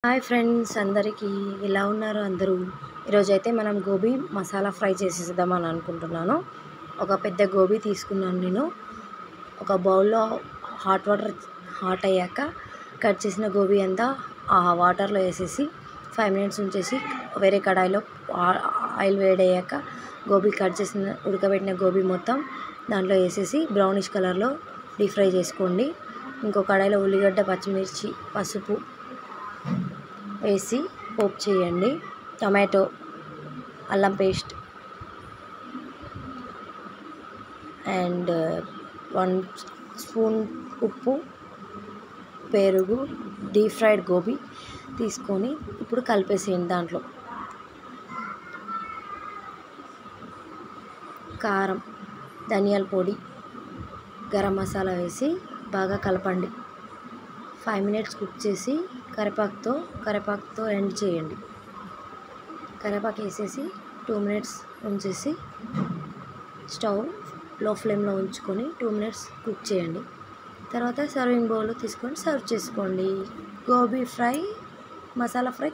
Hi friends అందరికీ ఎలా ఉన్నారు అందరూ? ఈరోజైతే మనం గోబీ మసాలా ఫ్రై చేసేద్దామని అనుకుంటున్నాను. ఒక పెద్ద గోబీ తీసుకున్నాను నేను. ఒక బౌల్లో హాట్ వాటర్ హాట్ అయ్యాక కట్ చేసిన గోబీ అంతా ఆ వాటర్లో వేసేసి 5 మినిట్స్ ఉంచేసి వేరే కడాయిలో ఆయిల్ వేడయ్యాక గోబీ కట్ చేసిన ఉడకబెట్టిన గోబీ మొత్తం దాంట్లో వేసేసి బ్రౌనిష్ కలర్లో డీప్ ఫ్రై చేసుకోండి. ఇంకో కడాయిలో ఉల్లిగడ్డ, పచ్చిమిర్చి, పసుపు వేసి పోపు చేయండి. టమాటో, అల్లం పేస్ట్ అండ్ 1 స్పూన్ ఉప్పు, పెరుగు, డీప్ ఫ్రైడ్ గోబీ తీసుకొని ఇప్పుడు కలిపేసేయండి. దాంట్లో కారం, ధనియాల పొడి, గరం మసాలా వేసి బాగా కలపండి. 5 మినిట్స్ కుక్ చేసి కరివేపాకుతో ఎండ్ చేయండి. కరివేపాకు వేసేసి 2 మినిట్స్ ఉంచేసి స్టవ్ లో ఫ్లేమ్లో ఉంచుకొని 2 మినిట్స్ కుక్ చేయండి. తర్వాత సర్వింగ్ బౌల్లో తీసుకొని సర్వ్ చేసుకోండి. Gobi fry, masala fry